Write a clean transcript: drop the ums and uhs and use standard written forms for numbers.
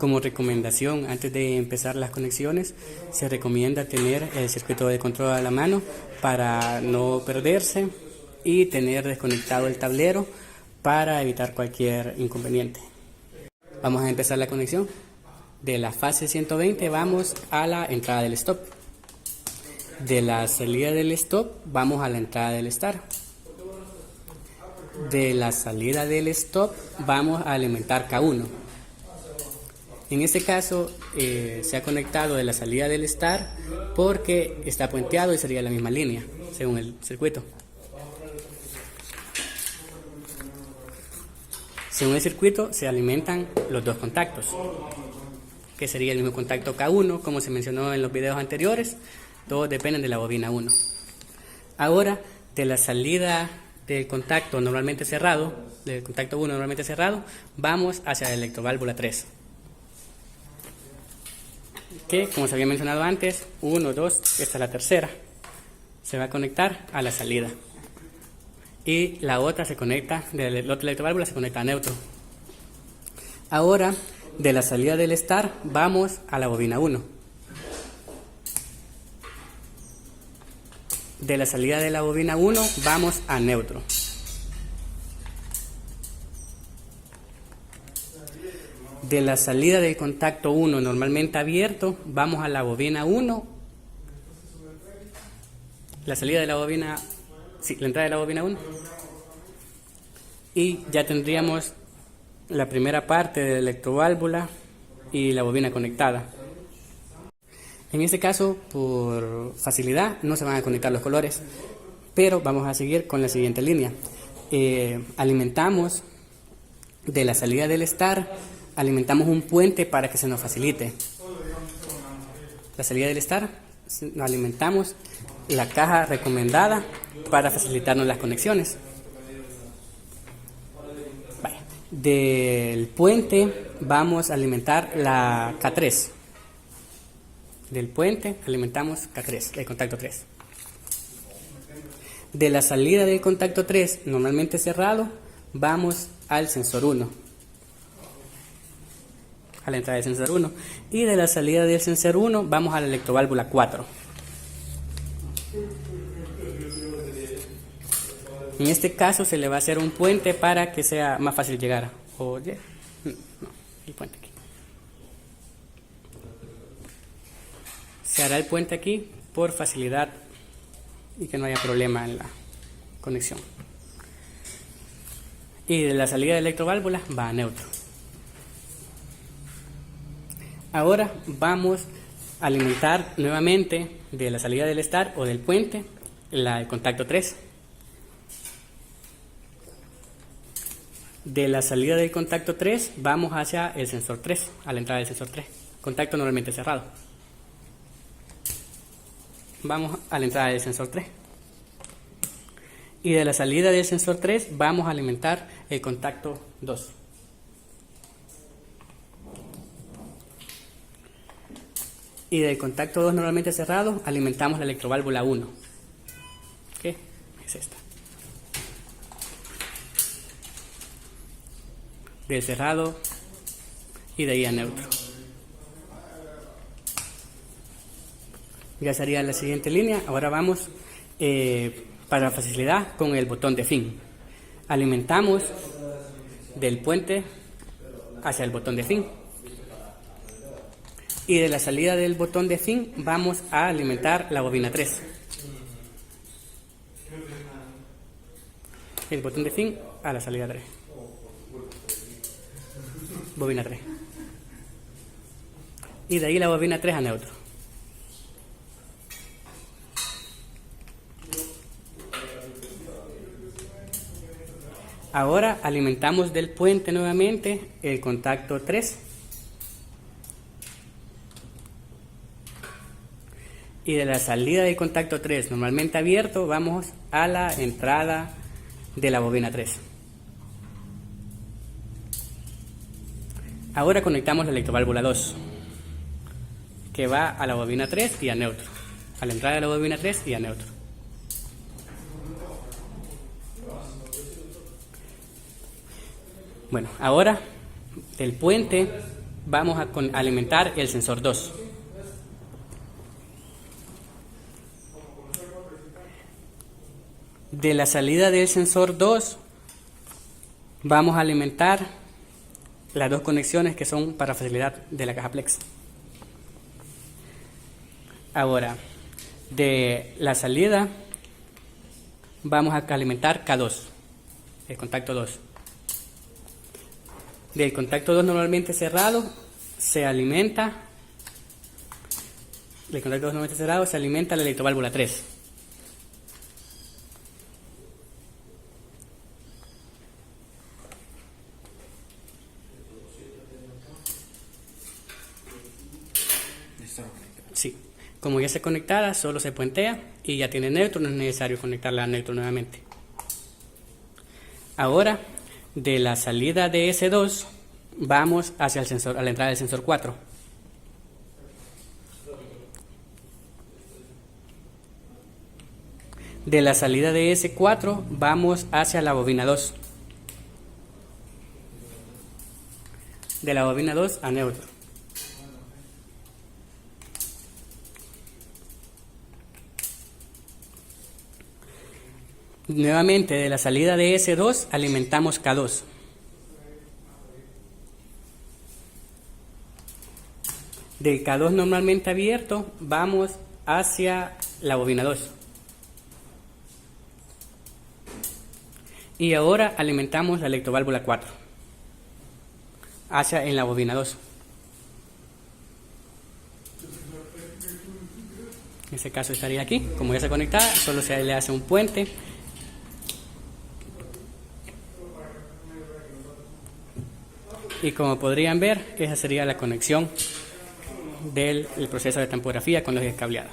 Como recomendación, antes de empezar las conexiones, se recomienda tener el circuito de control a la mano para no perderse y tener desconectado el tablero para evitar cualquier inconveniente. Vamos a empezar la conexión. De la fase 120 vamos a la entrada del stop. De la salida del stop vamos a la entrada del start. De la salida del stop vamos a alimentar K1. En este caso se ha conectado de la salida del start porque está puenteado y sería la misma línea según el circuito. Según el circuito se alimentan los dos contactos, que sería el mismo contacto K1 como se mencionó en los videos anteriores. Todos dependen de la bobina 1. Ahora, de la salida del contacto normalmente cerrado, del contacto 1 normalmente cerrado, vamos hacia la electroválvula 3. Que, como se había mencionado antes, 1, 2, esta es la tercera. Se va a conectar a la salida. Y la otra se conecta, de la otra electroválvula se conecta a neutro. Ahora, de la salida del start, vamos a la bobina 1. De la salida de la bobina 1, vamos a neutro. De la salida del contacto 1 normalmente abierto, vamos a la bobina 1. La salida de la bobina, sí, la entrada de la bobina 1. Y ya tendríamos la primera parte de la electroválvula y la bobina conectada. En este caso, por facilidad, no se van a conectar los colores, pero vamos a seguir con la siguiente línea. Alimentamos de la salida del start, alimentamos un puente para que se nos facilite. La salida del start, alimentamos la caja recomendada para facilitarnos las conexiones. Del puente vamos a alimentar la K3. Del puente alimentamos K3, el contacto 3. De la salida del contacto 3, normalmente cerrado, vamos al sensor 1. A la entrada del sensor 1. Y de la salida del sensor 1, vamos a la electroválvula 4. En este caso se le va a hacer un puente para que sea más fácil llegar. Oye, no, el puente aquí. Se hará el puente aquí por facilidad y que no haya problema en la conexión. Y de la salida de electroválvula va a neutro. Ahora vamos a alimentar nuevamente de la salida del start o del puente el contacto 3. De la salida del contacto 3 vamos hacia el sensor 3, a la entrada del sensor 3. Contacto normalmente cerrado. Vamos a la entrada del sensor 3. Y de la salida del sensor 3 vamos a alimentar el contacto 2. Y del contacto 2 normalmente cerrado alimentamos la electroválvula 1. ¿Qué? Es esta. Del cerrado y de ahí a neutro. Ya sería la siguiente línea. Ahora vamos para facilidad con el botón de fin. Alimentamos del puente hacia el botón de fin. Y de la salida del botón de fin vamos a alimentar la bobina 3. El botón de fin a la salida 3. Bobina 3. Y de ahí la bobina 3 a neutro. Ahora alimentamos del puente nuevamente el contacto 3. Y de la salida del contacto 3 normalmente abierto vamos a la entrada de la bobina 3. Ahora conectamos la electroválvula 2, que va a la bobina 3 y a neutro. A la entrada de la bobina 3 y a neutro. Bueno, ahora del puente vamos a alimentar el sensor 2. De la salida del sensor 2 vamos a alimentar las dos conexiones que son para facilidad de la caja Plex. Ahora, de la salida vamos a alimentar K2, el contacto 2. Del contacto 2 normalmente cerrado se alimenta, del contacto 2 normalmente cerrado se alimenta la electroválvula 3. Sí, como ya está conectada, solo se puentea y ya tiene neutro, no es necesario conectarla a neutro nuevamente. Ahora, de la salida de S2, vamos hacia el sensor, a la entrada del sensor 4. De la salida de S4, vamos hacia la bobina 2. De la bobina 2 a neutro. Nuevamente, de la salida de S2 alimentamos K2. Del K2 normalmente abierto vamos hacia la bobina 2. Y ahora alimentamos la electroválvula 4 hacia en la bobina 2. En este caso estaría aquí, como ya está conectada, solo se le hace un puente. Y como podrían ver, esa sería la conexión del proceso de tampografía con los cableados.